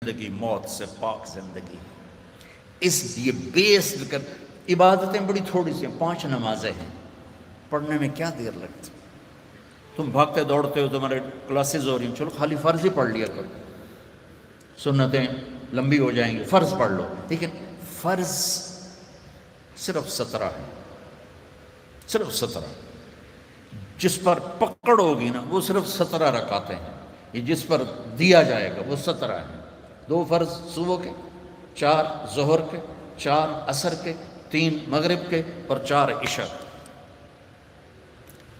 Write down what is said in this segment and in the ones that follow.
زندگی موت سے پاک زندگی، اس لیے بیس کر عبادتیں بڑی تھوڑی سی ہیں، 5 نمازیں ہیں، پڑھنے میں کیا دیر لگتی؟ تم بھاگتے دوڑتے ہو، تمہارے کلاسز ہو رہی ہیں، چلو خالی فرض ہی پڑھ لیا کرو، سنتیں لمبی ہو جائیں گی، فرض پڑھ لو. لیکن فرض صرف 17 ہے، صرف 17. جس پر پکڑ ہوگی نا وہ صرف 17 رکعتیں ہیں. یہ جس پر دیا جائے گا وہ 17 ہیں. 2 فرض صبح کے، 4 ظہر کے، 4 عصر کے، 3 مغرب کے اور 4 عشاء کے.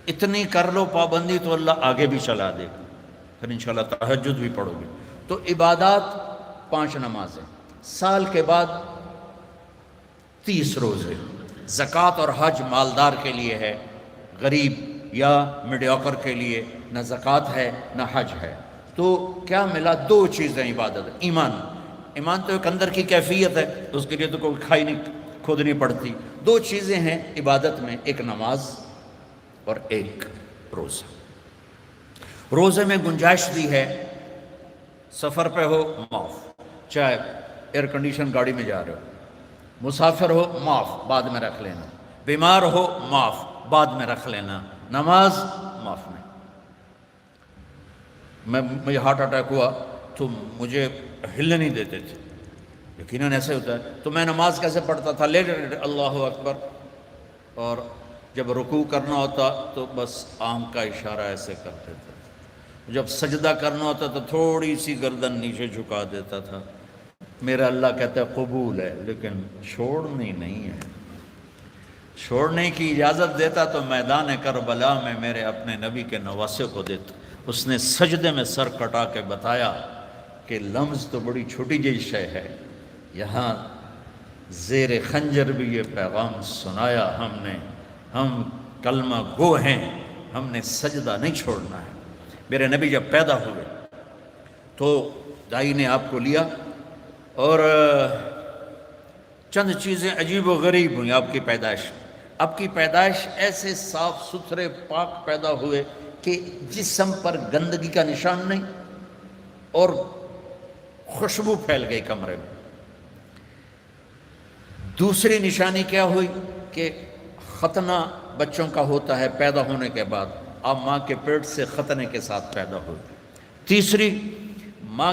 اتنی کر لو پابندی تو اللہ آگے بھی چلا دے گا. پھر انشاءاللہ تہجد بھی پڑھو گے. تو عبادات 5 نمازیں، سال کے بعد 30 روزے. زکوٰۃ اور حج مالدار کے لیے ہے، غریب یا میڈیوکر کے لیے نہ زکوٰۃ ہے نہ حج ہے. تو کیا ملا؟ 2 چیزیں عبادت. ایمان تو ایک اندر کی کیفیت ہے، اس کے لیے تو کوئی کھائی نہیں کھودنی پڑتی. 2 چیزیں ہیں عبادت میں، ایک نماز اور ایک روزہ. روزے میں گنجائش دی ہے، سفر پہ ہو معاف، چاہے ایئر کنڈیشن گاڑی میں جا رہے ہو، مسافر ہو معاف، بعد میں رکھ لینا، بیمار ہو معاف، بعد میں رکھ لینا، نماز معاف نہیں. مجھے ہارٹ اٹیک ہوا تو مجھے ہلنے نہیں دیتے تھے، یقیناً ایسے ہوتا ہے. تو میں نماز کیسے پڑھتا تھا؟ لیٹے اللہ اکبر، اور جب رکوع کرنا ہوتا تو بس آنکھ کا اشارہ ایسے کرتے تھے. جب سجدہ کرنا ہوتا تو تھوڑی سی گردن نیچے جھکا دیتا تھا. میرا اللہ کہتا ہے قبول ہے، لیکن چھوڑنی نہیں ہے. چھوڑنے کی اجازت دیتا تو میدان کربلا میں میرے اپنے نبی کے نواسے کو دیتا. اس نے سجدے میں سر کٹا کے بتایا کہ لمز تو بڑی چھوٹی جی شے ہے، یہاں زیر خنجر بھی یہ پیغام سنایا ہم نے، ہم کلمہ گو ہیں، ہم نے سجدہ نہیں چھوڑنا ہے. میرے نبی جب پیدا ہوئے تو دائی نے آپ کو لیا، اور چند چیزیں عجیب و غریب ہوئیں آپ کی پیدائش. آپ کی پیدائش ایسے صاف ستھرے پاک پیدا ہوئے کہ جسم پر گندگی کا نشان نہیں، اور خوشبو پھیل گئی کمرے میں. دوسری نشانی کیا ہوئی کہ ختنہ بچوں کا ہوتا ہے پیدا ہونے کے بعد، آپ ماں کے پیٹ سے ختنے کے ساتھ پیدا ہوئی. تیسری، ماں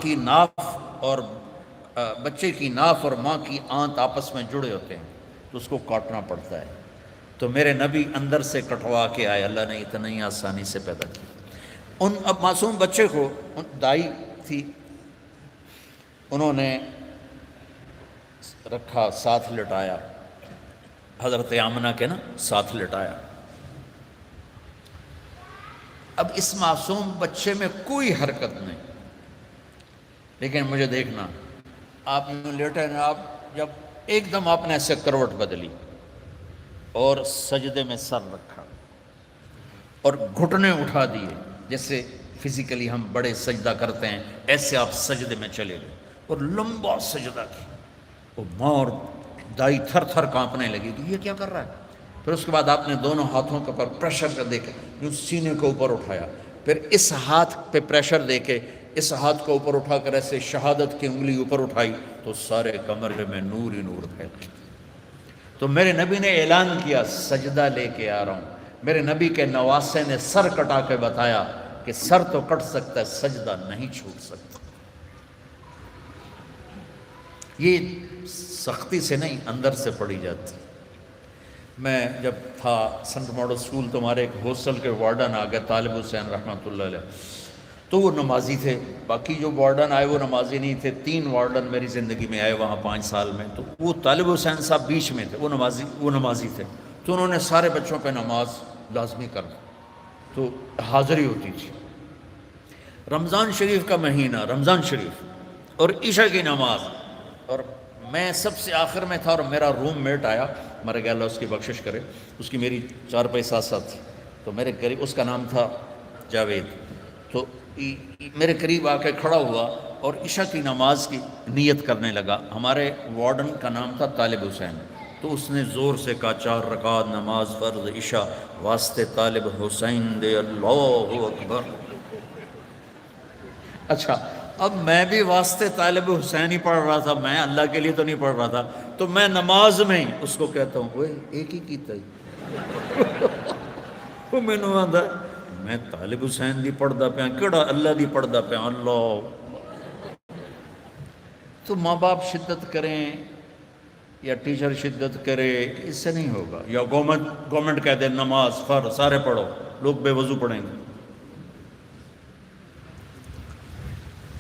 کی ناف اور بچے کی ناف اور ماں کی آنت آپس میں جڑے ہوتے ہیں تو اس کو کاٹنا پڑتا ہے. تو میرے نبی اندر سے کٹوا کے آئے، اللہ نے اتنی آسانی سے پیدا کیا. اب معصوم بچے کو دائی تھی، انہوں نے رکھا، ساتھ لٹایا، حضرت آمنہ کے نا ساتھ لٹایا. اب اس معصوم بچے میں کوئی حرکت نہیں، لیکن مجھے دیکھنا، آپ لیٹے نا، آپ جب ایک دم آپ نے ایسے کروٹ بدلی اور سجدے میں سر رکھا اور گھٹنے اٹھا دیے، جیسے فزیکلی ہم بڑے سجدہ کرتے ہیں ایسے آپ سجدے میں چلے گئے اور لمبا سجدہ کیا. وہ ماں اور دائی تھر تھر کانپنے لگی کہ یہ کیا کر رہا ہے. پھر اس کے بعد آپ نے دونوں ہاتھوں کے اوپر پریشر کر دے کے یوں سینے کو اوپر اٹھایا، پھر اس ہاتھ پہ پریشر دے کے اس ہاتھ کو اوپر اٹھا کر ایسے شہادت کی انگلی اوپر اٹھائی تو سارے کمرے میں نور ہی نور پھیل گیا. تو میرے نبی نے اعلان کیا سجدہ لے کے آ رہا ہوں. میرے نبی کے نواسے نے سر کٹا کے بتایا کہ سر تو کٹ سکتا ہے، سجدہ نہیں چھوٹ سکتا. یہ سختی سے نہیں، اندر سے پڑھی جاتی. میں جب تھا سنٹ ماڈل اسکول تو ہمارے ایک ہاسٹل کے وارڈن آ گئے، طالب حسین رحمۃ اللہ علیہ، تو وہ نمازی تھے. باقی جو وارڈن آئے وہ نمازی نہیں تھے. 3 وارڈن میری زندگی میں آئے وہاں 5 سال میں. تو وہ طالب حسین صاحب بیچ میں تھے، وہ نمازی تھے. تو انہوں نے سارے بچوں پہ نماز لازمی کر دی، تو حاضری ہوتی تھی. رمضان شریف کا مہینہ، رمضان شریف اور عشاء کی نماز، اور میں سب سے آخر میں تھا، اور میرا روم میٹ آیا، مر گیا اللہ اس کی بخشش کرے، اس کی میری 4 پائی ساتھ ساتھ تھی. تو میرے قریب، اس کا نام تھا جاوید، تو میرے قریب آ کے کھڑا ہوا اور عشاء کی نماز کی نیت کرنے لگا. ہمارے وارڈن کا نام تھا طالب حسین. تو اس نے زور سے کہا 4 رکعت نماز فرض عشاء واسطے طالب حسین دے، اللہ اکبر. اچھا، اب میں بھی واسطے طالب حسین ہی پڑھ رہا تھا، میں اللہ کے لیے تو نہیں پڑھ رہا تھا، تو میں نماز میں اس کو کہتا ہوں اوے ایک ہی کیتا ہی وہ مینوں آندا میں طالب حسین دی پڑھدا پیا، کیڑا اللہ دی پڑھدا پیا اللہ۔ تو ماں باپ شدت کریں یا ٹیچر شدت کرے، اس سے نہیں ہوگا، یا گورنمنٹ کہہ دے نماز فرض سارے پڑھو، لوگ بے وضو پڑھیں گے۔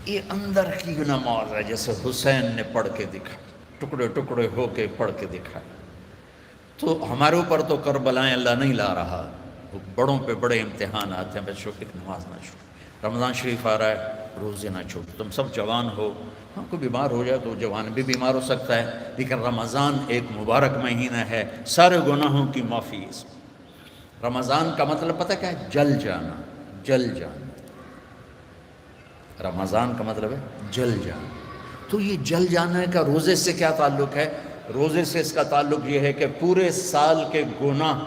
یہ اندر کی نماز ہے جیسے حسین نے پڑھ کے دکھا، ٹکڑے ٹکڑے ہو کے پڑھ کے دکھا۔ تو ہمارے اوپر تو کربلائیں اللہ نہیں لا رہا، بڑوں پہ بڑے امتحانات ہیں، بچوں ایک نماز نہ چھوڑو۔ رمضان شریف آ رہا ہے، روزے نہ چھوڑو۔ تم سب جوان ہو، ہاں کوئی بیمار ہو جائے تو جوان بھی بیمار ہو سکتا ہے، لیکن رمضان ایک مبارک مہینہ ہے، سارے گناہوں کی معافی ہے اس میں۔ رمضان کا مطلب پتہ کیا ہے؟ جل جانا، جل جانا۔ رمضان کا مطلب ہے جل جانا۔ تو یہ جل جانے کا روزے سے کیا تعلق ہے؟ روزے سے اس کا تعلق یہ ہے کہ پورے سال کے گناہ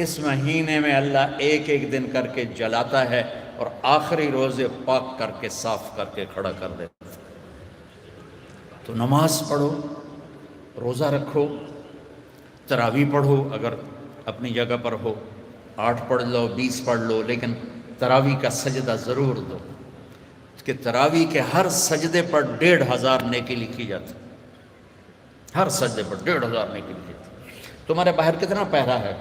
اس مہینے میں اللہ ایک ایک دن کر کے جلاتا ہے اور آخری روزے پاک کر کے صاف کر کے کھڑا کر دیتا ہے۔ تو نماز پڑھو، روزہ رکھو، تراویح پڑھو اگر اپنی جگہ پر ہو، 8 پڑھ لو 20 پڑھ لو، لیکن تراویح کا سجدہ ضرور دو کہ تراویح کے ہر سجدے پر 1500 نیکی لکھی جاتی، ہر سجدے پر 1500 نیکی لکھی جاتی۔ تمہارے باہر کتنا پہرا ہے؟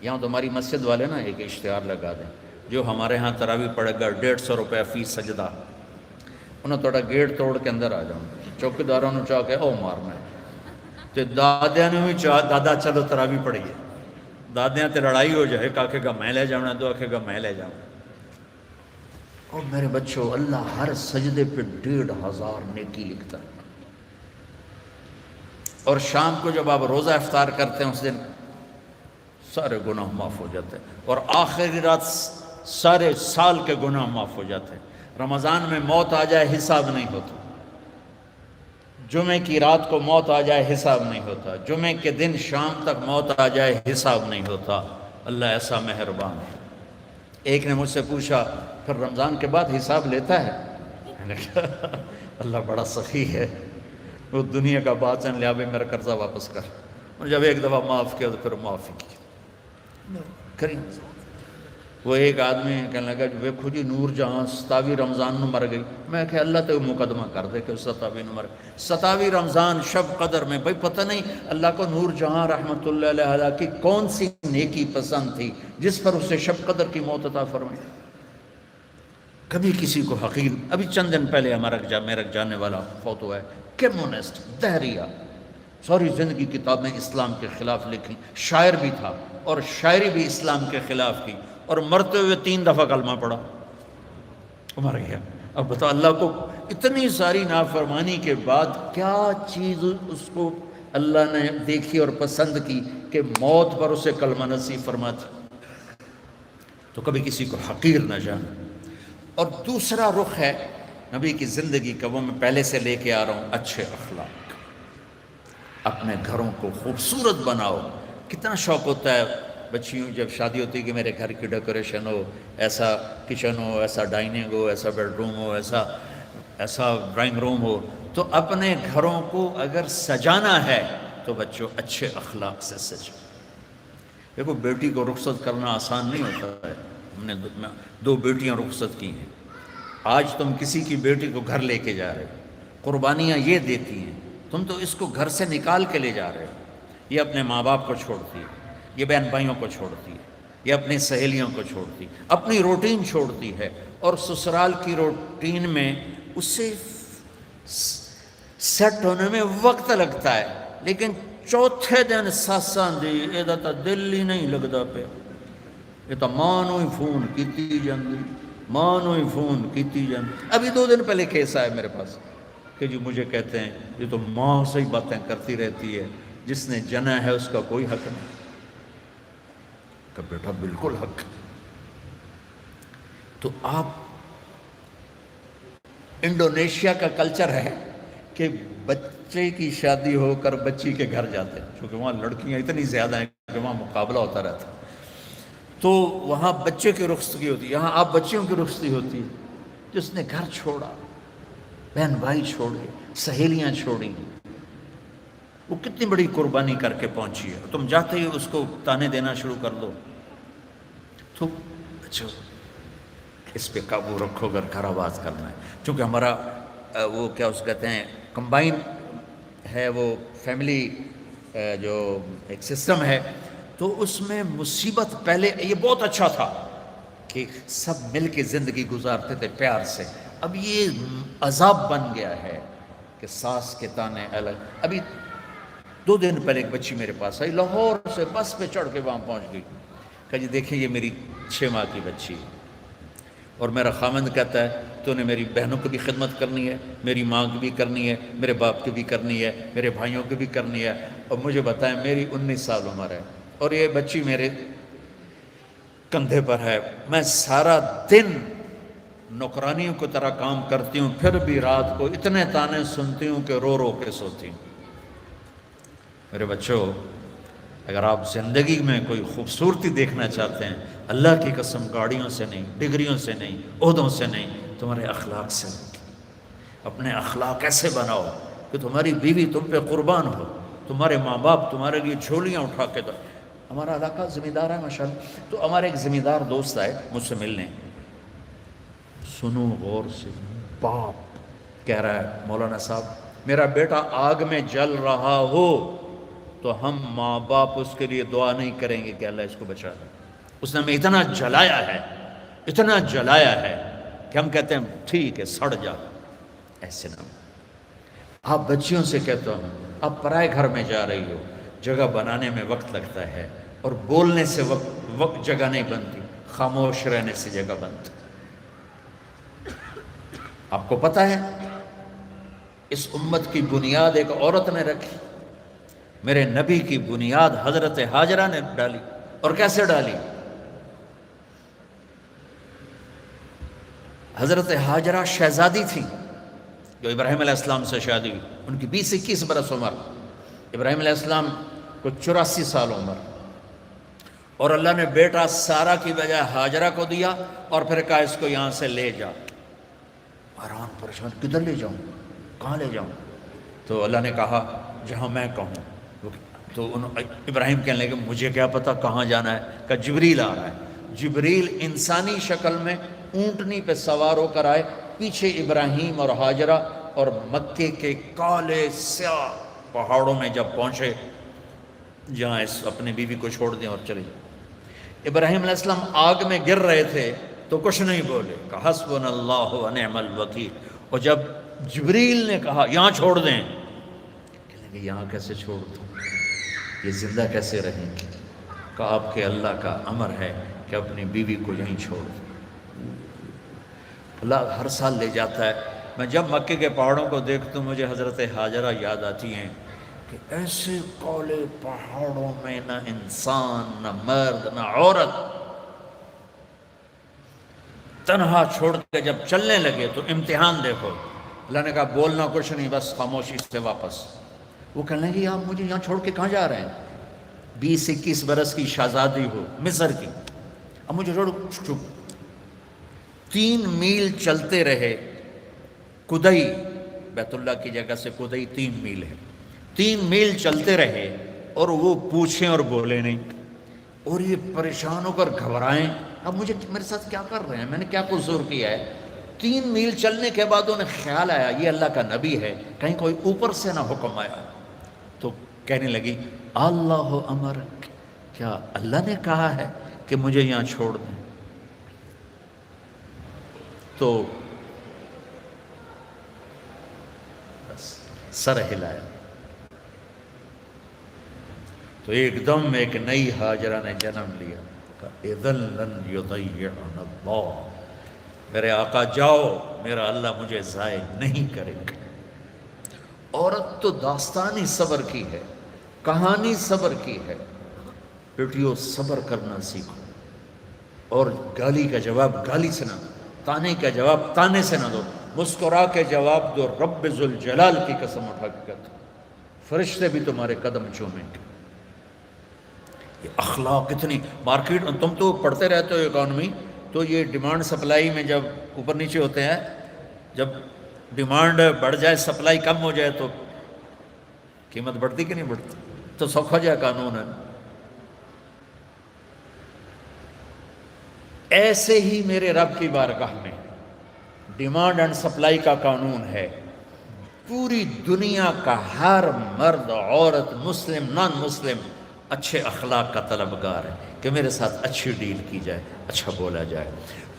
یہاں تمہاری مسجد والے نا ایک اشتہار لگا دیں، جو ہمارے ہاں تراویح پڑھے گا 150 روپے فی سجدہ، انہوں تھوڑا گیٹ توڑ کے اندر آ جاؤں، چوکیداروں نے چاہ کے او مارنا ہے تے دادیاں نے بھی چاہ دادا چلو تراویح پڑھیے، دادیاں تے لڑائی ہو جائے، ایک آکھے گا میں لے جاؤں، دو آکھے گا میں لے جاؤں۔ اور میرے بچوں، اللہ ہر سجدے پہ 1500 نیکی لکھتا ہے۔ اور شام کو جب آپ روزہ افطار کرتے ہیں اس دن سارے گناہ معاف ہو جاتے ہیں، اور آخری رات سارے سال کے گناہ معاف ہو جاتے ہیں۔ رمضان میں موت آ جائے حساب نہیں ہوتا، جمعے کی رات کو موت آ جائے حساب نہیں ہوتا، جمعے کے دن شام تک موت آ جائے حساب نہیں ہوتا۔ اللہ ایسا مہربان ہے۔ ایک نے مجھ سے پوچھا پھر رمضان کے بعد حساب لیتا ہے؟ میں نے کہا اللہ بڑا سخی ہے، وہ دنیا کا باچن لیا بھی میرا قرضہ واپس کر، اور جب ایک دفعہ معاف کیا تو پھر معافی کی کریم۔ وہ ایک آدمی کہنے لگا ویکھو جی نور جہاں 27 رمضان نو مر گئی، میں کہ اللہ تو مقدمہ کر دے کہ 27 نو مر گئی، 27 رمضان شب قدر میں، بھئی پتہ نہیں اللہ کو نور جہاں رحمت اللہ علیہ کی کون سی نیکی پسند تھی جس پر اسے شب قدر کی موت عطا فرمائی۔ کبھی کسی کو حقیر، ابھی چند دن پہلے میرا جانے والا فوت ہوا ہے، کمیونسٹ، دہریہ، ساری زندگی کتابیں اسلام کے خلاف لکھی، شاعر بھی تھا اور شاعری بھی اسلام کے خلاف کی، اور مرتے ہوئے 3 دفعہ کلمہ پڑھا، مر گیا۔ اب بتا اللہ کو اتنی ساری نافرمانی کے بعد کیا چیز اس کو اللہ نے دیکھی اور پسند کی کہ موت پر اسے کلمہ نصیب فرماتی۔ تو کبھی کسی کو حقیر نہ جانا۔ اور دوسرا رخ ہے نبی کی زندگی کا، وہ میں پہلے سے لے کے آ رہا ہوں، اچھے اخلاق۔ اپنے گھروں کو خوبصورت بناؤ۔ کتنا شوق ہوتا ہے بچیوں جب شادی ہوتی ہے کہ میرے گھر کی ڈیکوریشن ہو، ایسا کچن ہو، ایسا ڈائننگ ہو، ایسا بیڈ روم ہو، ایسا ڈرائنگ روم ہو۔ تو اپنے گھروں کو اگر سجانا ہے تو بچوں اچھے اخلاق سے سجاؤ۔ دیکھو بیٹی کو رخصت کرنا آسان نہیں ہوتا ہے، ہم نے 2 بیٹیاں رخصت کی ہیں۔ آج تم کسی کی بیٹی کو گھر لے کے جا رہے ہو، قربانیاں یہ دیتی ہیں، تم تو اس کو گھر سے نکال کے لے جا رہے ہو۔ یہ اپنے ماں باپ کو چھوڑتی ہے، یہ بہن بھائیوں کو چھوڑتی ہے، یہ اپنی سہیلیوں کو چھوڑتی، اپنی روٹین چھوڑتی ہے، اور سسرال کی روٹین میں اسے سیٹ ہونے میں وقت لگتا ہے، لیکن چوتھے دن ساساں دی یہ تا دل ہی نہیں لگتا پہ، یہ تو ماں نو ہی فون کیتی جاندی، ماں نو ہی فون کیتی جاندی۔ ابھی 2 دن پہلے کیس آیا میرے پاس کہ جی مجھے کہتے ہیں یہ تو ماں سے ہی باتیں کرتی رہتی ہے، جس نے جنا ہے اس کا کوئی حق نہیں۔ کہ بیٹا بالکل حق۔ تو آپ انڈونیشیا کا کلچر ہے کہ بچے کی شادی ہو کر بچی کے گھر جاتے ہیں، کیونکہ وہاں لڑکیاں اتنی زیادہ ہیں کہ وہاں مقابلہ ہوتا رہتا ہے، تو وہاں بچے کی رخصتی ہوتی ہے، یہاں آپ بچیوں کی رخصتی ہوتی ہے۔ جس نے گھر چھوڑا بہن بھائی چھوڑے، سہیلیاں چھوڑیں، وہ کتنی بڑی قربانی کر کے پہنچی ہے، تم جاتے ہی اس کو تانے دینا شروع کر دو تو اچھا اس پہ قابو رکھو اگر گھر آباد کرنا ہے. چونکہ ہمارا وہ کیا اس کہتے ہیں کمبائن ہے، وہ فیملی جو ایک سسٹم ہے، تو اس میں مصیبت پہلے یہ بہت اچھا تھا کہ سب مل کے زندگی گزارتے تھے پیار سے. اب یہ عذاب بن گیا ہے کہ ساس کے تانے الگ. ابھی 2 دن پہلے ایک بچی میرے پاس آئی، لاہور سے بس پہ چڑھ کے وہاں پہنچ گئی. کہا جی دیکھیں یہ میری 6 ماہ کی بچی ہے، اور میرا خامند کہتا ہے تو نے میری بہنوں کی بھی خدمت کرنی ہے، میری ماں کی بھی کرنی ہے، میرے باپ کی بھی کرنی ہے، میرے بھائیوں کی بھی کرنی ہے. اور مجھے بتائیں میری 19 سال عمر ہے اور یہ بچی میرے کندھے پر ہے. میں سارا دن نوکرانیوں کی طرح کام کرتی ہوں، پھر بھی رات کو اتنے تانے سنتی ہوں کہ رو رو کے سوتی ہوں. میرے بچوں، اگر آپ زندگی میں کوئی خوبصورتی دیکھنا چاہتے ہیں، اللہ کی قسم گاڑیوں سے نہیں، ڈگریوں سے نہیں، عہدوں سے نہیں، تمہارے اخلاق سے. اپنے اخلاق ایسے بناؤ کہ تمہاری بیوی تم پہ قربان ہو، تمہارے ماں باپ تمہارے لیے جھولیاں اٹھا کے دو. ہمارا علاقہ زمیندار ہے ماشاءاللہ، تو ہمارے ایک زمیندار دوست آئے مجھ سے ملنے. سنو غور سے، باپ کہہ رہا ہے مولانا صاحب میرا بیٹا آگ میں جل رہا ہو تو ہم ماں باپ اس کے لیے دعا نہیں کریں گے کہ اللہ اس کو بچا دے. اس نے ہمیں اتنا جلایا ہے، اتنا جلایا ہے کہ ہم کہتے ہیں ٹھیک ہے سڑ جا. ایسے نہ آپ بچیوں سے کہتا ہوں، آپ پرائے گھر میں جا رہی ہو، جگہ بنانے میں وقت لگتا ہے اور بولنے سے وقت جگہ نہیں بنتی، خاموش رہنے سے جگہ بنتی. آپ کو پتہ ہے اس امت کی بنیاد ایک عورت نے رکھی، میرے نبی کی بنیاد حضرت ہاجرہ نے ڈالی. اور کیسے ڈالی؟ حضرت ہاجرہ شہزادی تھی جو ابراہیم علیہ السلام سے شادی ہوئی، ان کی 20-21 برس عمر، ابراہیم علیہ السلام کو 84 سال عمر. اور اللہ نے بیٹا سارا کی بجائے ہاجرہ کو دیا اور پھر کہا اس کو یہاں سے لے جا. حیران پریشان، کدھر لے جاؤں، کہاں لے جاؤں؟ تو اللہ نے کہا جہاں میں کہوں. تو ابراہیم کہنے لگے مجھے کیا پتا کہاں جانا ہے؟ کہ جبریل آ رہا ہے. جبریل انسانی شکل میں اونٹنی پہ سوار ہو کر آئے، پیچھے ابراہیم اور ہاجرہ، اور مکے کے کالے سیاہ پہاڑوں میں جب پہنچے جہاں اس اپنی بیوی کو چھوڑ دیں اور چلے جائیں. ابراہیم علیہ السلام آگ میں گر رہے تھے تو کچھ نہیں بولے، کہ حسبنا اللہ و نعم الوکیل. اور جب جبریل نے کہا یہاں چھوڑ دیں، کہنے لگے یہاں کیسے چھوڑ دوں، یہ زندہ کیسے رہیں گے؟ کہ آپ کے اللہ کا امر ہے کہ اپنی بیوی کو یہیں چھوڑ دیں. اللہ ہر سال لے جاتا ہے. میں جب مکے کے پہاڑوں کو دیکھتا ہوں مجھے حضرت ہاجرہ یاد آتی ہیں کہ ایسے کالے پہاڑوں میں نہ انسان، نہ مرد، نہ عورت، تنہا چھوڑ کے جب چلنے لگے تو امتحان دیکھو. اللہ نے کہا بولنا کچھ نہیں، بس خاموشی سے واپس. وہ کہنے لگے آپ مجھے یہاں چھوڑ کے کہاں جا رہے ہیں؟ 20-21 برس کی شہزادی ہو مصر کی، اب مجھے چھوڑ. 3 میل چلتے رہے. کدئی بیت اللہ کی جگہ سے کدئی 3 میل ہے. 3 میل چلتے رہے اور وہ پوچھیں اور بولے نہیں. اور یہ پریشان ہو کر گھبرائیں اب مجھے میرے ساتھ کیا کر رہے ہیں، میں نے کیا قصور کیا ہے. 3 میل چلنے کے بعد انہیں خیال آیا یہ اللہ کا نبی ہے، کہیں کوئی اوپر سے نہ حکم آیا. تو کہنے لگی اللہ امر، کیا اللہ نے کہا ہے کہ مجھے یہاں چھوڑ دیں؟ تو بس سر ہلایا تو ایک دم ایک نئی ہاجرہ نے جنم لیا. اذن لن یضیعنا اللہ، میرے آقا جاؤ، میرا اللہ مجھے ضائع نہیں کرے گا. عورت تو داستانی صبر کی ہے، کہانی صبر کی ہے. بیٹیوں صبر کرنا سیکھو، اور گالی کا جواب گالی سے نہ دو، تانے کا جواب تانے سے نہ دو، مسکرا کے جواب دو. رب ذوالجلال کی قسم اٹھا کے کہتا ہوں فرشتے بھی تمہارے قدم چومیں گے. یہ اخلاق اتنی مارکیٹ، تم تو پڑھتے رہتے ہو اکانومی، تو یہ ڈیمانڈ سپلائی میں جب اوپر نیچے ہوتے ہیں، جب ڈیمانڈ بڑھ جائے سپلائی کم ہو جائے تو قیمت بڑھتی کہ نہیں بڑھتی؟ تو سوکھا جائے قانون ہے. ایسے ہی میرے رب کی بارگاہ میں ڈیمانڈ اینڈ سپلائی کا قانون ہے. پوری دنیا کا ہر مرد عورت مسلم نان مسلم اچھے اخلاق کا طلبگار ہے کہ میرے ساتھ اچھی ڈیل کی جائے، اچھا بولا جائے.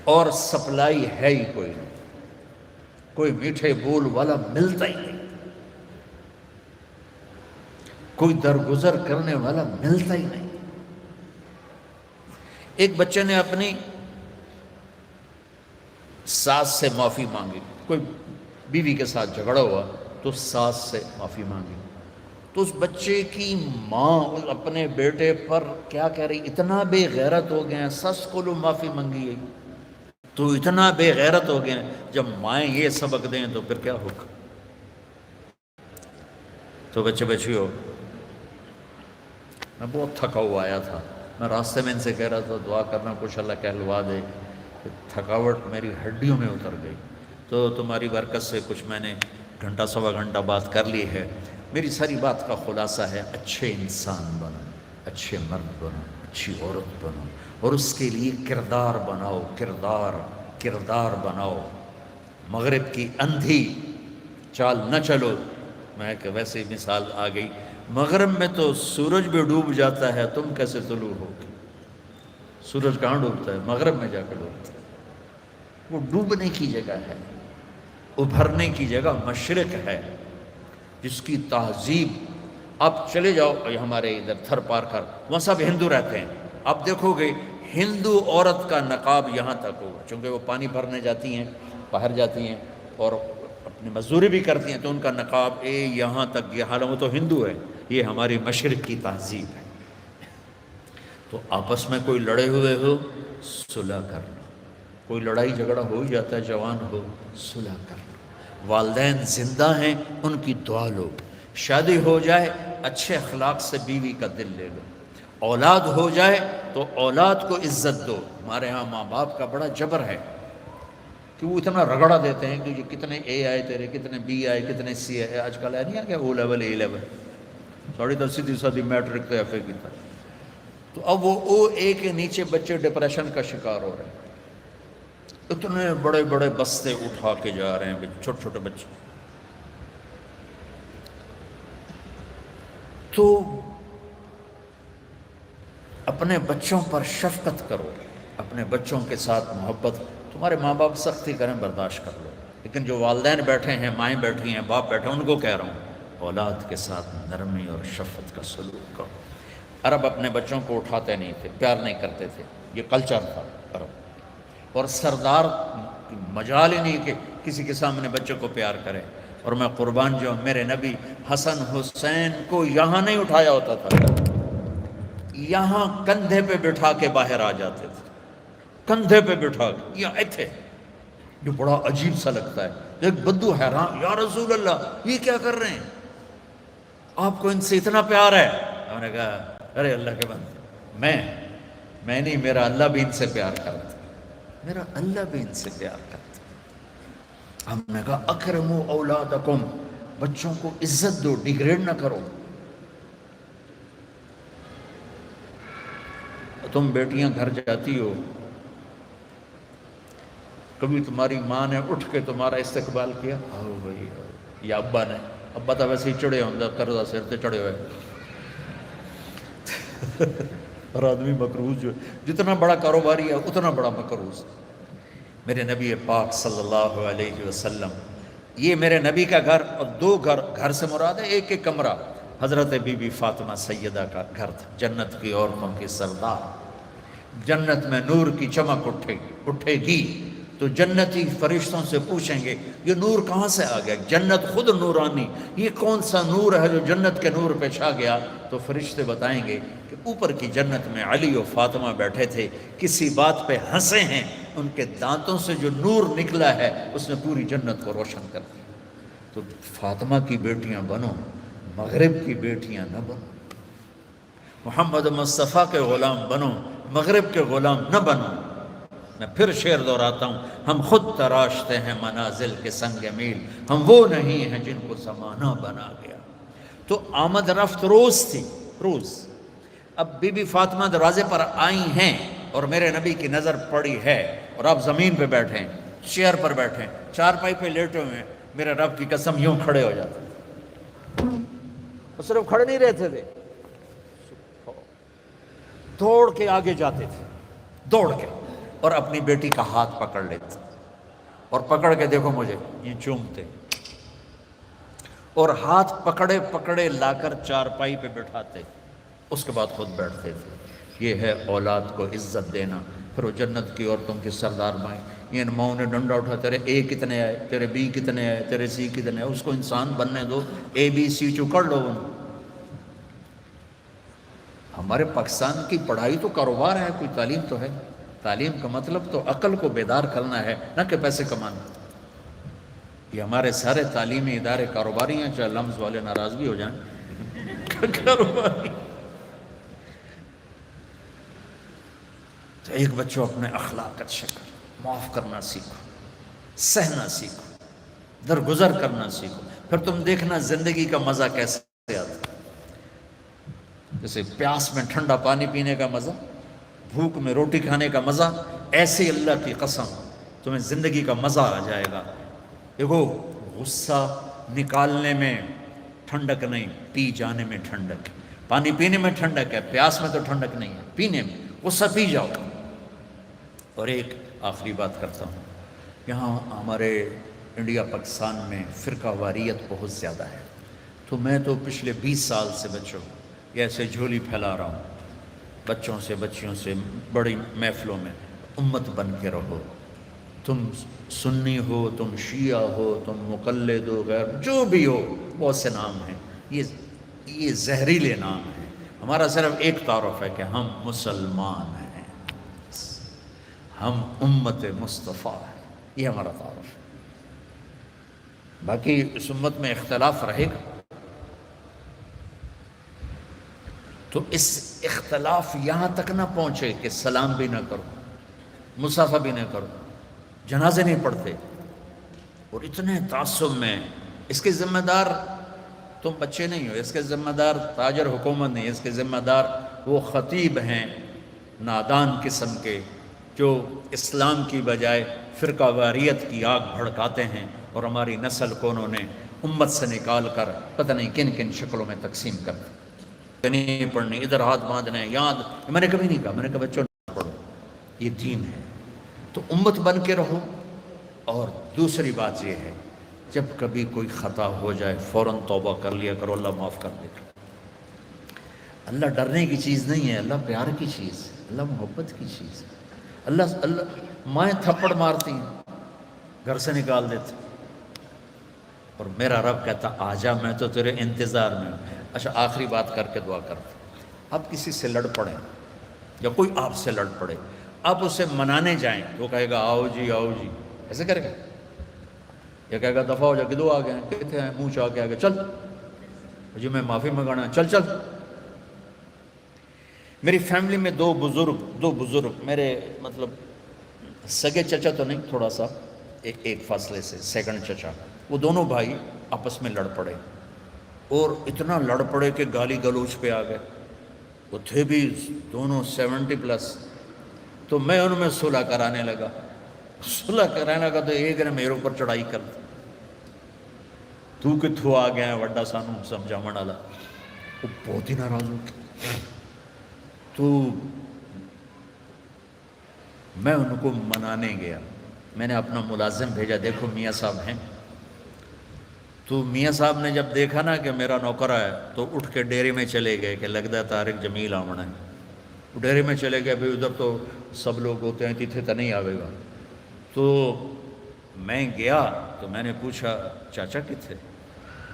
اور سپلائی ہے ہی کوئی نہیں، کوئی میٹھے بول والا ملتا ہی نہیں، کوئی درگزر کرنے والا ملتا ہی نہیں. ایک بچے نے اپنی ساس سے معافی مانگی، کوئی بیوی کے ساتھ جھگڑا ہوا تو ساس سے معافی مانگی، تو اس بچے کی ماں اپنے بیٹے پر کیا کہہ رہی، اتنا بے غیرت ہو گئے ہیں، سس کو لو معافی مانگی ہے تو اتنا بے غیرت ہو گئے ہیں. جب مائیں یہ سبق دیں تو پھر کیا ہوگا؟ تو بچے بچیوں، میں بہت تھکا ہوا آیا تھا، میں راستے میں ان سے کہہ رہا تھا دعا کرنا کچھ اللہ کہلوا دے، تھکاوٹ میری ہڈیوں میں اتر گئی. تو تمہاری برکت سے کچھ میں نے گھنٹہ سوا گھنٹہ بات کر لی ہے. میری ساری بات کا خلاصہ ہے اچھے انسان بنو، اچھے مرد بنو، اچھی عورت بنو، اور اس کے لیے کردار بناؤ، کردار بناؤ. مغرب کی اندھی چال نہ چلو. میں کہ ویسے ہی مثال آ گئی، مغرب میں تو سورج بھی ڈوب جاتا ہے، تم کیسے طلوع ہوگے؟ سورج کہاں ڈوبتا ہے؟ مغرب میں جا کے ڈوبتا ہے. وہ ڈوبنے کی جگہ ہے، ابھرنے کی جگہ مشرق ہے، جس کی تہذیب. آپ چلے جاؤ ہمارے ادھر تھر پار کر، وہاں سب ہندو رہتے ہیں، آپ دیکھو گے ہندو عورت کا نقاب یہاں تک ہوگا، چونکہ وہ پانی بھرنے جاتی ہیں، باہر جاتی ہیں اور اپنی مزدوری بھی کرتی ہیں، تو ان کا نقاب یہاں تک، یہ حالانکہ وہ تو ہندو ہے. یہ ہماری مشرق کی تہذیب ہے. تو آپس میں کوئی لڑے ہوئے ہو صلح کر لو، کوئی لڑائی جھگڑا ہو ہی جاتا ہے، جوان ہو صلح کر لو. والدین زندہ ہیں ان کی دعا لو، شادی ہو جائے اچھے اخلاق سے بیوی کا دل لے لو، اولاد ہو جائے تو اولاد کو عزت دو. ہمارے ہاں ماں باپ کا بڑا جبر ہے کہ وہ اتنا رگڑا دیتے ہیں کہ یہ کتنے اے آئے تیرے، کتنے بی آئے، کتنے سی آئے. آج کل ہے نہیں کیا او لیول اے لیول، 10.5 میٹرک تو ایف اے کی تھا. تو اب وہ او اے کے نیچے بچے ڈپریشن کا شکار ہو رہے ہیں. اتنے بڑے بڑے بستے اٹھا کے جا رہے ہیں چھوٹے چھوٹے بچے. تو اپنے بچوں پر شفقت کرو، اپنے بچوں کے ساتھ محبت. تمہارے ماں باپ سختی کریں برداشت کر لو، لیکن جو والدین بیٹھے ہیں، مائیں بیٹھی ہیں، باپ بیٹھے ہیں، ان کو کہہ رہا ہوں اولاد کے ساتھ نرمی اور شفقت کا سلوک کرو. عرب اپنے بچوں کو اٹھاتے نہیں تھے، پیار نہیں کرتے تھے، یہ کلچر تھا عرب. اور سردار مجال ہی نہیں کہ کسی کے سامنے بچے کو پیار کرے. اور میں قربان جو میرے نبی حسن حسین کو یہاں نہیں اٹھایا ہوتا تھا، یہاں کندھے پہ بٹھا کے باہر آ جاتے تھے، کندھے پہ بٹھا کے یہاں تھے. جو بڑا عجیب سا لگتا ہے. ایک بدو حیران، یا رسول اللہ یہ کیا کر رہے ہیں، آپ کو ان سے اتنا پیار ہے؟ ہم نے کہا ارے اللہ کے بندے، میں نہیں، میرا اللہ بھی ان سے پیار کرتا، میرا اللہ بھی ان سے پیار کرتا. ہم نے کہا اکرموا اولادکم، بچوں کو عزت دو، ڈیگریڈ نہ کرو. تم بیٹیاں گھر جاتی ہو، کبھی تمہاری ماں نے اٹھ کے تمہارا استقبال کیا؟ آؤ بھائی آؤ. یا ابا نے؟ ابا تو ویسے ہی چڑھے ہوں، قرضہ سر سے چڑھے ہوئے. اور آدمی مقروض جو جتنا بڑا کاروباری ہے اتنا بڑا مقروض. میرے نبی پاک صلی اللہ علیہ وسلم، یہ میرے نبی کا گھر، اور 2 گھر سے مراد ہے ایک ایک کمرہ. حضرت بی بی فاطمہ سیدہ کا گھر تھا، جنت کی عورتوں کی سردار. جنت میں نور کی چمک اٹھے گی تو جنتی فرشتوں سے پوچھیں گے یہ نور کہاں سے آ گیا؟ جنت خود نورانی، یہ کون سا نور ہے جو جنت کے نور پہ چھا گیا؟ تو فرشتے بتائیں گے کہ اوپر کی جنت میں علی و فاطمہ بیٹھے تھے، کسی بات پہ ہنسے ہیں، ان کے دانتوں سے جو نور نکلا ہے اس نے پوری جنت کو روشن کر دیا. تو فاطمہ کی بیٹیاں بنو، مغرب کی بیٹیاں نہ بنو. محمد مصطفیٰ کے غلام بنو، مغرب کے غلام نہ بنو. میں پھر شعر دہراتا ہوں، ہم خود تراشتے ہیں منازل کے سنگ میل، ہم وہ نہیں ہیں جن کو زمانہ بنا گیا۔ تو آمد رفت روز تھی، روز۔ اب بی بی فاطمہ دروازے پر آئی ہیں اور میرے نبی کی نظر پڑی ہے، اور آپ زمین پہ بیٹھے ہیں، چیئر پر بیٹھے ہیں، چارپائی پہ لیٹے ہوئے ہیں، میرے رب کی قسم یوں کھڑے ہو جاتے ہیں۔ وہ صرف کھڑے نہیں رہتے تھے، دوڑ کے آگے جاتے تھے، دوڑ کے، اور اپنی بیٹی کا ہاتھ پکڑ لیتے، اور پکڑ کے دیکھو مجھے یہ چومتے، اور ہاتھ پکڑے پکڑے لا کر چارپائی پہ بٹھاتے، اس کے بعد خود بیٹھتے تھے۔ یہ ہے اولاد کو عزت دینا۔ پھر وہ جنت کی عورتوں کی سردار مائیں، یہ ماؤں نے ڈنڈا اٹھا، تیرے اے کتنے آئے، تیرے بی کتنے آئے، تیرے سی کتنے آئے، اس کو انسان بننے دو، اے بی سی چکڑ لو ان۔ ہمارے پاکستان کی پڑھائی تو کاروبار ہے، کوئی تعلیم تو ہے؟ تعلیم کا مطلب تو عقل کو بیدار کرنا ہے، نہ کہ پیسے کمانا۔ یہ ہمارے سارے تعلیمی ادارے کاروباری ہیں، چاہے لمز والے ناراض بھی ہو جائیں، کاروباری۔ تو ایک بچوں اپنے اخلاق اچھے کرو، معاف کرنا سیکھو، سہنا سیکھو، درگزر کرنا سیکھو، پھر تم دیکھنا زندگی کا مزہ کیسے آتا ہے۔ جیسے پیاس میں ٹھنڈا پانی پینے کا مزہ، بھوک میں روٹی کھانے کا مزہ، ایسے اللہ کی قسم تمہیں زندگی کا مزہ آ جائے گا۔ دیکھو غصہ نکالنے میں ٹھنڈک نہیں، پی جانے میں ٹھنڈک ہے۔ پانی پینے میں ٹھنڈک ہے، پیاس میں تو ٹھنڈک نہیں ہے، پینے میں غصہ پی جاؤ۔ اور ایک آخری بات کرتا ہوں، یہاں ہمارے انڈیا پاکستان میں فرقہ واریت بہت زیادہ ہے، تو میں تو پچھلے 20 سال سے بچوں یہ ایسے جھولی پھیلا رہا ہوں بچوں سے، بچیوں سے، بڑی محفلوں میں، امت بن کے رہو۔ تم سنی ہو، تم شیعہ ہو، تم مقلد ہو، غیر جو بھی ہو، بہت سے نام ہیں، یہ زہریلے نام ہیں۔ ہمارا صرف ایک تعارف ہے کہ ہم مسلمان ہیں، ہم امت مصطفیٰ ہیں، یہ ہمارا تعارف ہے۔ باقی اس امت میں اختلاف رہے گا، تو اس اختلاف یہاں تک نہ پہنچے کہ سلام بھی نہ کرو، مصافحہ بھی نہ کرو، جنازے نہیں پڑھتے، اور اتنے تعصب میں۔ اس کے ذمہ دار تم بچے نہیں ہو، اس کے ذمہ دار تاجر حکومت نہیں، اس کے ذمہ دار وہ خطیب ہیں نادان قسم کے، جو اسلام کی بجائے فرقہ واریت کی آگ بھڑکاتے ہیں، اور ہماری نسل کو انہوں نے امت سے نکال کر پتہ نہیں کن کن شکلوں میں تقسیم کر دی۔ نہیں پڑھنی، ادھر ہاتھ باندھنے، یاد، میں نے کبھی نہیں کہا، میں نے کہا بچوں نہ پڑھو، یہ دین ہے۔ تو امت بن کے رہو۔ اور دوسری بات یہ ہے، جب کبھی کوئی خطا ہو جائے فوراً توبہ کر لیا کرو، اللہ معاف کر دے گا۔ اللہ ڈرنے کی چیز نہیں ہے، اللہ پیار کی چیز ہے، اللہ محبت کی چیز ہے۔ اللہ مائیں تھپڑ مارتی ہیں، گھر سے نکال دیتے، اور میرا رب کہتا آجا، میں تو تیرے انتظار میں ہوں۔ اچھا آخری بات کر کے دعا کرتے، آپ کسی سے لڑ پڑیں یا کوئی آپ سے لڑ پڑے، آپ اسے منانے جائیں، وہ کہے گا آؤ جی آؤ جی، ایسے کرے گا؟ یا کہے گا دفعہ ہو جا، کدو آ گئے ہیں، کتنے ہیں، منہ چاہ کے آ گئے، چل جی میں معافی منگانا ہے، چل چل۔ میری فیملی میں دو بزرگ میرے مطلب سگے چچا تو نہیں، تھوڑا سا ایک فاصلے سے سیکنڈ چچا، وہ دونوں بھائی آپس میں لڑ پڑے، اور اتنا لڑ پڑے کہ گالی گلوچ پہ آ گئے۔ وہ تھے بھی دونوں 70+، تو میں ان میں صلح کرانے لگا، تو ایک نے میرے اوپر چڑھائی کر دی، تو کتھوں آ گیا ہے وڈا سانو سمجھاون والا۔ وہ بہت ہی ناراض ہو گیا، تو میں ان کو منانے گیا، میں نے اپنا ملازم بھیجا، دیکھو میاں صاحب ہیں۔ تو میاں صاحب نے جب دیکھا نا کہ میرا نوکر ہے، تو اٹھ کے ڈیرے میں چلے گئے کہ لگتا ہے طارق جمیل آونا ہے۔ ڈیرے میں چلے گئے، بھئی ادھر تو سب لوگ ہوتے ہیں، تیتھے تو نہیں آوے گا۔ تو میں گیا تو میں نے پوچھا چاچا کتھے؟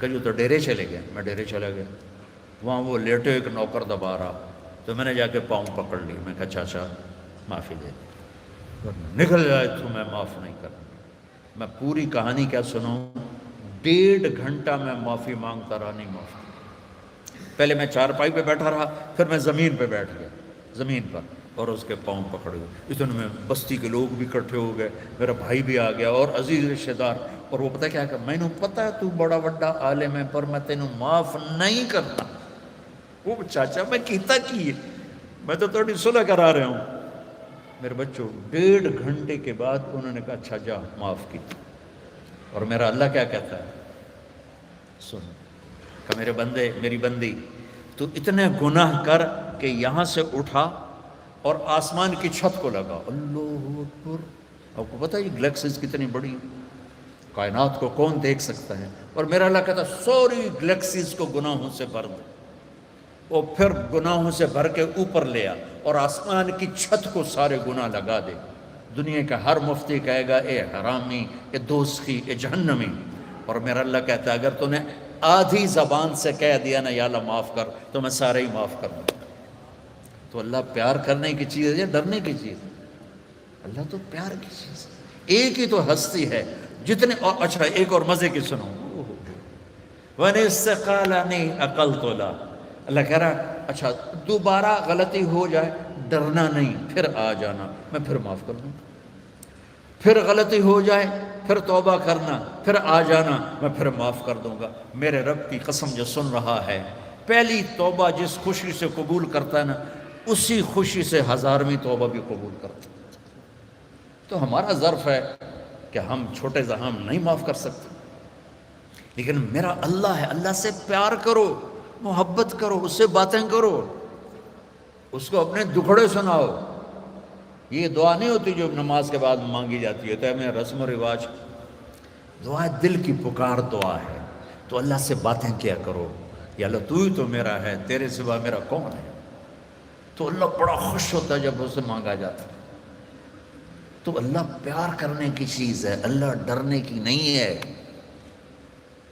کہ جو تو ڈیرے چلے گئے۔ میں ڈیرے چلا گیا، وہاں وہ لیٹے ایک نوکر دبا رہا، تو میں نے جا کے پاؤں پکڑ لی، میں کہا چاچا معافی دے دے، نکل جائے تو میں معاف نہیں کروں۔ میں پوری کہانی کیا سناؤں، 1.5 گھنٹہ میں معافی مانگتا رہا، نہیں معاف۔ پہلے میں چارپائی پہ بیٹھا رہا، پھر میں زمین پہ بیٹھ گیا، زمین پر، اور اس کے پاؤں پکڑ گئے. اتنے میں بستی کے لوگ بھی اکٹھے ہو گئے, میرا بھائی بھی آ گیا اور عزیز رشتہ دار. اور وہ پتہ کیا کہ میں نے پتہ ہے تو بڑا بڑا عالم ہے پر میں تینوں معاف نہیں کرنا. وہ چاچا میں کیتا کی ہے, میں تو تھوڑی صلح کرا رہا ہوں. میرے بچوں 1.5 گھنٹے کے بعد انہوں نے کہا اچھا جا معاف کی. اور میرا اللہ کیا کہتا ہے, سن کہ میرے بندے میری بندی تو اتنے گناہ کر کہ یہاں سے اٹھا اور آسمان کی چھت کو لگا. اللہ اکبر. آپ کو پتہ ہے یہ گلیکسیز کتنی بڑی, کائنات کو کون دیکھ سکتا ہے. اور میرا اللہ کہتا ہے سوری گلیکسیز کو گناہوں سے بھر دے. وہ پھر گناہوں سے بھر کے اوپر لیا اور آسمان کی چھت کو سارے گناہ لگا دے. دنیا کا ہر مفتی کہے گا اے حرامی, اے دوزخی, اے جہنمی. اور میرا اللہ کہتا ہے اگر تو نے آدھی زبان سے کہہ دیا نا یا اللہ معاف کر, تو میں سارے ہی معاف کر دوں. تو اللہ پیار کرنے کی چیز ہے یا ڈرنے کی چیز ہے؟ اللہ تو پیار کی چیز ہے. ایک ہی تو ہستی ہے جتنے. اچھا ایک اور مزے کی سنو. وَنِسْتَقَالَنِي أَقَلْتُ لَا, اللہ کہہ رہا اچھا دوبارہ غلطی ہو جائے ڈرنا نہیں, پھر آ جانا میں پھر معاف کر دوں. پھر غلطی ہو جائے پھر توبہ کرنا, پھر آ جانا میں پھر معاف کر دوں گا. میرے رب کی قسم جو سن رہا ہے, پہلی توبہ جس خوشی سے قبول کرتا ہے نا, اسی خوشی سے 1000ویں توبہ بھی قبول کرتا ہے. تو ہمارا ظرف ہے کہ ہم چھوٹے زحام نہیں معاف کر سکتے, لیکن میرا اللہ ہے. اللہ سے پیار کرو, محبت کرو, اس سے باتیں کرو, اس کو اپنے دکھڑے سناؤ. یہ دعا نہیں ہوتی جو نماز کے بعد مانگی جاتی ہے, تو میں رسم و رواج. دعا دل کی پکار دعا ہے. تو اللہ سے باتیں کیا کرو, یا اللہ تو ہی تو میرا ہے, تیرے سوا میرا کون ہے. تو اللہ بڑا خوش ہوتا ہے جب اسے مانگا جاتا ہے. تو اللہ پیار کرنے کی چیز ہے, اللہ ڈرنے کی نہیں ہے.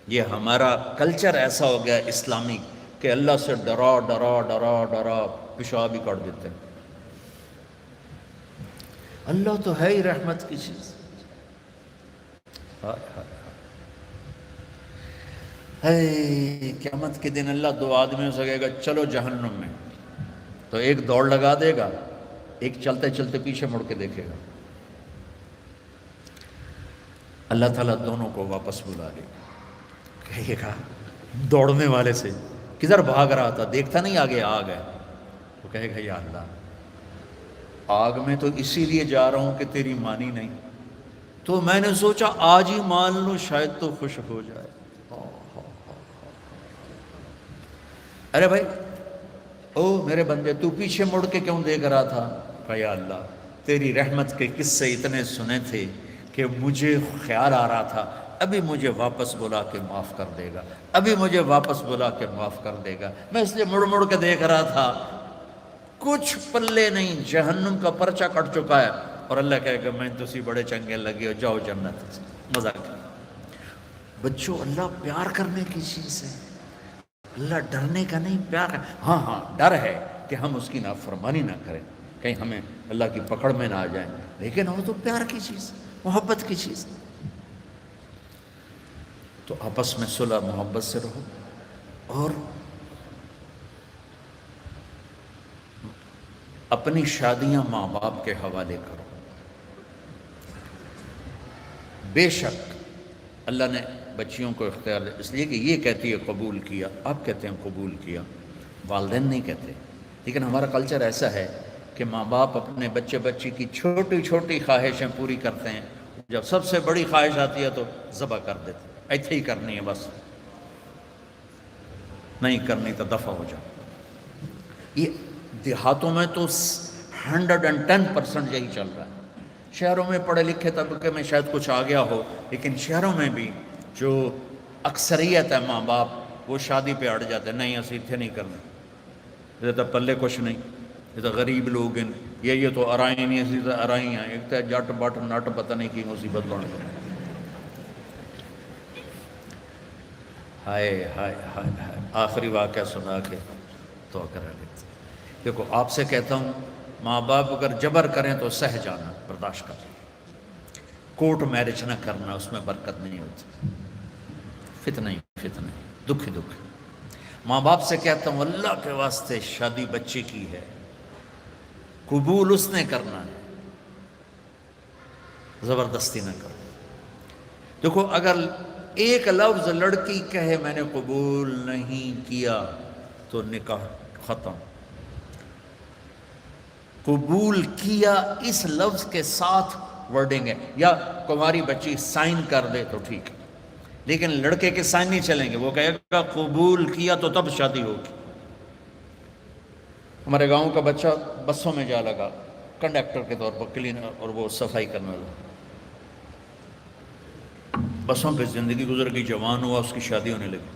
یہ ہمارا کلچر ایسا ہو گیا اسلامی کہ اللہ سے ڈرا ڈرا ڈرا ڈرا پیشاب ہی کر دیتے ہیں. اللہ تو ہے ہی رحمت کی چیز. قیامت کے دن اللہ 2 آدمیوں سے کہے گا چلو جہنم میں, تو ایک دوڑ لگا دے گا, ایک چلتے چلتے پیچھے مڑ کے دیکھے گا. اللہ تعالیٰ دونوں کو واپس بلا لے گا. کہے گا دوڑنے والے سے کدھر بھاگ رہا تھا, دیکھتا نہیں آگے آگ ہے. وہ کہے گا یا اللہ آگ میں تو اسی لیے جا رہا ہوں کہ تیری مانی نہیں, تو میں نے سوچا آج ہی مان لوں شاید تو خوش ہو جائے. ارے بھائی او میرے بندے تو پیچھے مڑ کے کیوں دیکھ رہا تھا؟ کہا یا اللہ تیری رحمت کے قصے اتنے سنے تھے کہ مجھے خیال آ رہا تھا ابھی مجھے واپس بلا کے معاف کر دے گا, ابھی مجھے واپس بلا کے معاف کر دے گا. میں اس لیے مڑ مڑ کے دیکھ رہا تھا, کچھ پلے نہیں, جہنم کا پرچہ کٹ چکا ہے. اور اللہ کہے گا میں تسی بڑے چنگے لگے ہو, جاؤ جنت. مزہ کیا بچوں, اللہ پیار کرنے کی چیز ہے, اللہ ڈرنے کا نہیں, پیار کا. ہاں ہاں ڈر ہے کہ ہم اس کی نافرمانی نہ کریں, کہیں ہمیں اللہ کی پکڑ میں نہ آ جائیں, لیکن وہ تو پیار کی چیز, محبت کی چیز. تو آپس میں صلح محبت سے رہو اور اپنی شادیاں ماں باپ کے حوالے کرو. بے شک اللہ نے بچیوں کو اختیار دیا, اس لیے کہ یہ کہتی ہے قبول کیا, آپ کہتے ہیں قبول کیا, والدین نہیں کہتے. لیکن ہمارا کلچر ایسا ہے کہ ماں باپ اپنے بچے بچی کی چھوٹی چھوٹی خواہشیں پوری کرتے ہیں, جب سب سے بڑی خواہش آتی ہے تو ذبح کر دیتے ہیں, ایسے ہی کرنی ہے بس, نہیں کرنی تو دفع ہو جاؤ. یہ دیہاتوں میں تو 110% یہی چل رہا ہے. شہروں میں پڑھے لکھے طبقے میں شاید کچھ آ گیا ہو, لیکن شہروں میں بھی جو اکثریت ہے ماں باپ وہ شادی پہ اڑ جاتے ہیں, نہیں اسی اتنے نہیں کرنا, یہ تو پلے کچھ نہیں, یہ تو غریب لوگ ہیں, یہ تو ارائی نہیں, اسی تو ارائی ہیں, ایک تو جٹ بٹ نٹ پتہ نہیں کی مصیبت بن گئی. ہائے ہائے ہائے ہائے, آخری واقعہ سنا کے تو کرا لیتے. دیکھو آپ سے کہتا ہوں, ماں باپ اگر جبر کریں تو سہ جانا, برداشت کرنا. کورٹ میرج نہ کرنا, اس میں برکت نہیں ہوتی, فتنہ ہی فتنہ, دکھ ہی دکھ. ماں باپ سے کہتا ہوں اللہ کے واسطے شادی بچے کی ہے, قبول اس نے کرنا ہے، زبردستی نہ کرو۔ دیکھو اگر ایک لفظ لڑکی کہے میں نے قبول نہیں کیا تو نکاح ختم۔ قبول کیا اس لفظ کے ساتھ ورڈنگ ہے، یا تمہاری بچی سائن کر دے تو ٹھیک ہے، لیکن لڑکے کے سائن نہیں چلیں گے، وہ کہے گا قبول کیا تو تب شادی ہوگی۔ ہمارے گاؤں کا بچہ بسوں میں جا لگا کنڈکٹر کے طور پر، کلینر اور وہ صفائی کرنے والا، بسوں پہ زندگی گزر گئی، جوان ہوا، اس کی شادی ہونے لگی۔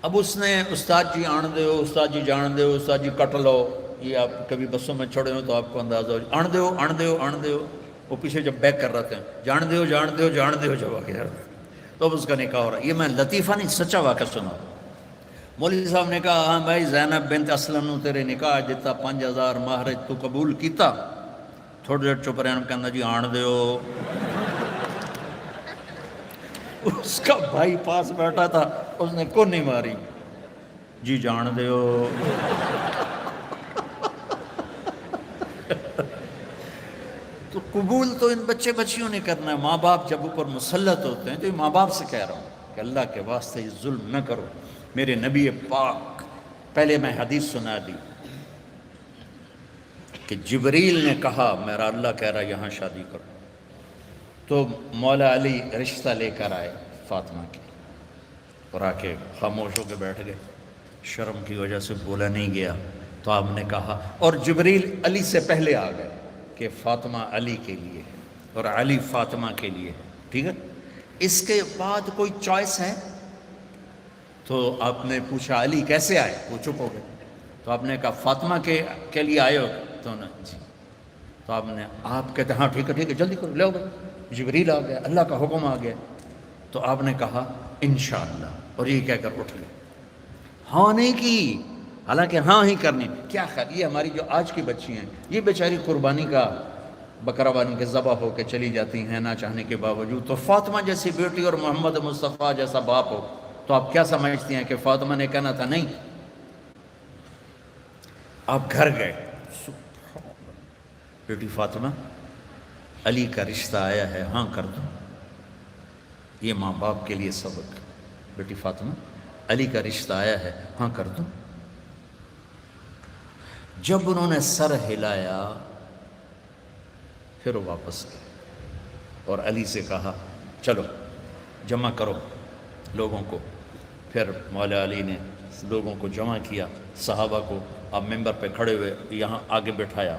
اب اس نے استاد جی آن دیو، استاد جی جان دیو، استاد جی کٹ لو، یہ آپ کبھی بسوں میں چھوڑے ہو تو آپ کو اندازہ ہو، آن دیو آن دیو آن دیو، وہ پیچھے جب بیک کر رہے تھے جان دیو جان دیو جان دیو، جب آ گیا تو اب اس کا نکاح ہو رہا ہے۔ یہ میں لطیفہ نہیں، سچا واقعہ سنا۔ مولوی صاحب نے کہا ہاں بھائی زینب بنت اسلم نو تیرے نکاح دیتا 5000 مہر تو قبول کیتا؟ تھوڑی دیر چپ رہن کہنا جی آن دیو۔ اس کا بھائی پاس بیٹھا تھا، اس نے کون نہیں ماری، جی جان دیو۔ تو قبول تو ان بچے بچیوں نے کرنا ہے، ماں باپ جب اوپر مسلط ہوتے ہیں تو یہ ماں باپ سے کہہ رہا ہوں کہ اللہ کے واسطے یہ ظلم نہ کرو۔ میرے نبی پاک، پہلے میں حدیث سنا دی کہ جبریل نے کہا میرا اللہ کہہ رہا یہاں شادی کرو، تو مولا علی رشتہ لے کر آئے فاطمہ کے، اور آ کے خاموش ہو کے بیٹھ گئے، شرم کی وجہ سے بولا نہیں گیا۔ تو آپ نے کہا، اور جبریل علی سے پہلے آ گئے کہ فاطمہ علی کے لیے اور علی فاطمہ کے لیے، ٹھیک ہے۔ اس کے بعد کوئی چوائس ہے؟ تو آپ نے پوچھا علی کیسے آئے؟ وہ چپ ہو گئے۔ تو آپ نے کہا فاطمہ کے لیے آئے ہو؟ تو جی۔ تو آپ کہتے ہاں ٹھیک ہے جلدی کرو، لے آؤ۔ جبریل آ گیا، اللہ کا حکم آ گیا۔ تو آپ نے کہا انشاءاللہ، اور یہ کہہ کر اٹھ گئے، ہاں نہیں کی، حالانکہ ہاں ہی کرنی۔ کیا خیال، یہ ہماری جو آج کی بچی ہیں، یہ بیچاری قربانی کا بکرا بن کے ذبح ہو کے چلی جاتی ہیں نہ چاہنے کے باوجود، تو فاطمہ جیسی بیٹی اور محمد مصطفیٰ جیسا باپ ہو تو آپ کیا سمجھتی ہیں کہ فاطمہ نے کہنا تھا نہیں؟ آپ گھر گئے، بیٹی فاطمہ علی کا رشتہ آیا ہے، ہاں کر دو۔ یہ ماں باپ کے لیے سبق، بیٹی فاطمہ علی کا رشتہ آیا ہے، ہاں کر دو۔ جب انہوں نے سر ہلایا پھر وہ واپس گئے اور علی سے کہا چلو جمع کرو لوگوں کو۔ پھر مولا علی نے لوگوں کو جمع کیا، صحابہ کو آپ ممبر پہ کھڑے ہوئے یہاں آگے بٹھایا،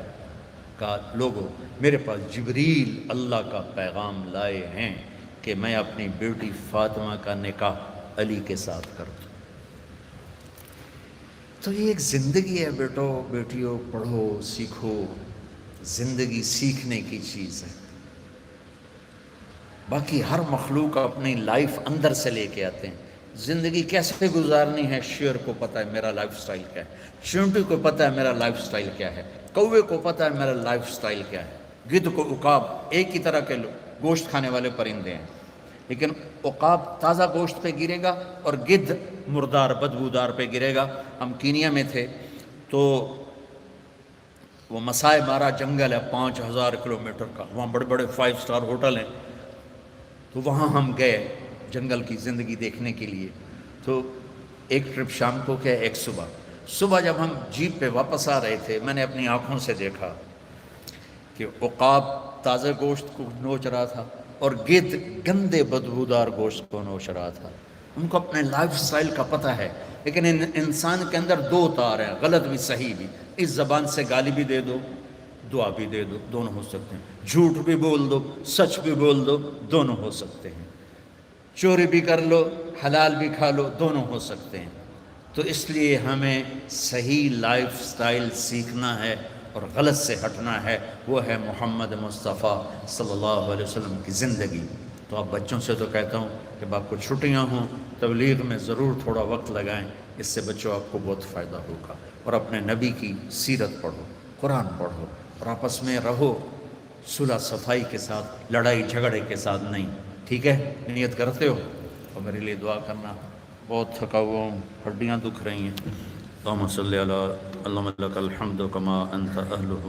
کہا لوگوں میرے پاس جبریل اللہ کا پیغام لائے ہیں کہ میں اپنی بیٹی فاطمہ کا نکاح علی کے ساتھ کر دوں۔ تو یہ ایک زندگی ہے بیٹو بیٹیوں، پڑھو سیکھو، زندگی سیکھنے کی چیز ہے۔ باقی ہر مخلوق اپنی لائف اندر سے لے کے آتے ہیں، زندگی کیسے گزارنی ہے شیر کو پتہ ہے میرا لائف سٹائل کیا ہے، چونٹی کو پتہ ہے میرا لائف سٹائل کیا ہے، کوے کو پتہ ہے میرا لائف سٹائل کیا ہے، گدھ کو عقاب ایک ہی طرح کے گوشت کھانے والے پرندے ہیں، لیکن عقاب تازہ گوشت پہ گرے گا اور گدھ مردار بدبودار پہ گرے گا۔ ہم کینیا میں تھے تو وہ مسائے مارا جنگل ہے 5000 کلومیٹر کا، وہاں بڑے بڑے 5 سٹار ہوٹل ہیں، تو وہاں ہم گئے جنگل کی زندگی دیکھنے کے لیے۔ تو ایک ٹرپ شام کو کیا ایک صبح جب ہم جیپ پہ واپس آ رہے تھے میں نے اپنی آنکھوں سے دیکھا کہ عقاب تازہ گوشت کو نوچ رہا تھا اور گدھ گندے بدبودار گوشت کو نوچ رہا تھا۔ ان کو اپنے لائف سٹائل کا پتہ ہے، لیکن انسان کے اندر دو تار ہیں، غلط بھی صحیح بھی۔ اس زبان سے گالی بھی دے دو، دعا بھی دے دو، دونوں ہو سکتے ہیں۔ جھوٹ بھی بول دو، سچ بھی بول دو، دونوں ہو سکتے ہیں۔ چوری بھی کر لو، حلال بھی کھا لو، دونوں ہو سکتے ہیں۔ تو اس لیے ہمیں صحیح لائف سٹائل سیکھنا ہے اور غلط سے ہٹنا ہے، وہ ہے محمد مصطفیٰ صلی اللہ علیہ وسلم کی زندگی۔ تو آپ بچوں سے تو کہتا ہوں کہ آپ کو چھٹیاں ہوں تبلیغ میں ضرور تھوڑا وقت لگائیں، اس سے بچوں آپ کو بہت فائدہ ہوگا، اور اپنے نبی کی سیرت پڑھو، قرآن پڑھو، اور آپس میں رہو صلح صفائی کے ساتھ، لڑائی جھگڑے کے ساتھ نہیں، ٹھیک ہے؟ نیت کرتے ہو؟ اور میرے لیے دعا کرنا، بہت تھکا ہوا ہوں، ہڈیاں دکھ رہی ہیں۔ اللہم صلی علی اللهم لك الحمد كما أنت أهله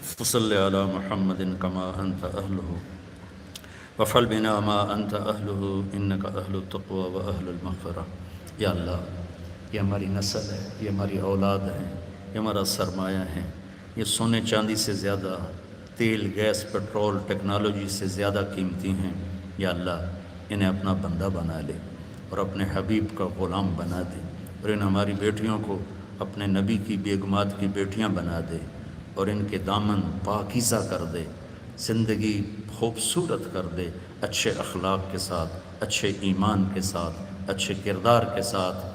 فصل على محمد كما أنت أهله وفعل بنا ما أنت أهله إنك أهل التقوى وأهل المغفرة. یا اللہ یہ ہماری نسل ہے، یہ ہماری اولاد ہے، یہ ہمارا سرمایہ ہے، یہ سونے چاندی سے زیادہ، تیل گیس پٹرول ٹیکنالوجی سے زیادہ قیمتی ہیں. یا اللہ انہیں اپنا بندہ بنا لے اور اپنے حبیب کا غلام بنا دے، اور ان ہماری بیٹیوں کو اپنے نبی کی بیگمات کی بیٹیاں بنا دے، اور ان کے دامن پاکیزہ کر دے، زندگی خوبصورت کر دے، اچھے اخلاق کے ساتھ، اچھے ایمان کے ساتھ، اچھے کردار کے ساتھ.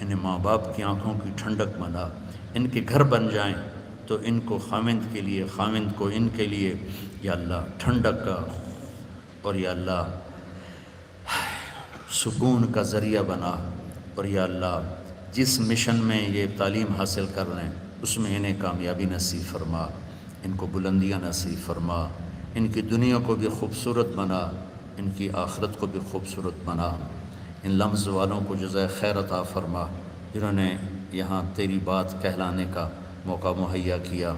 انہیں ماں باپ کی آنکھوں کی ٹھنڈک بنا، ان کے گھر بن جائیں تو ان کو خاوند کے لیے، خاوند کو ان کے لیے یا اللہ ٹھنڈک کا اور یا اللہ سکون کا ذریعہ بنا. اور یا اللہ جس مشن میں یہ تعلیم حاصل کر رہے ہیں اس میں انہیں کامیابی نصیب فرما، ان کو بلندیاں نصیب فرما، ان کی دنیا کو بھی خوبصورت بنا، ان کی آخرت کو بھی خوبصورت بنا. ان لمز والوں کو جزائے خیر عطا فرما جنہوں نے یہاں تیری بات کہلانے کا موقع مہیا کیا.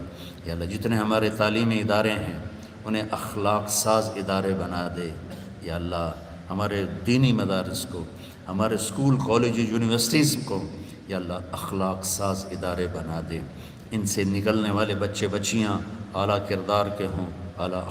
یا اللہ جتنے ہمارے تعلیمی ادارے ہیں انہیں اخلاق ساز ادارے بنا دے. یا اللہ ہمارے دینی مدارس کو، ہمارے اسکول کالج یونیورسٹیز کو یا اللہ اخلاق ساز ادارے بنا دے. ان سے نکلنے والے بچے بچیاں اعلیٰ کردار کے ہوں، اعلیٰ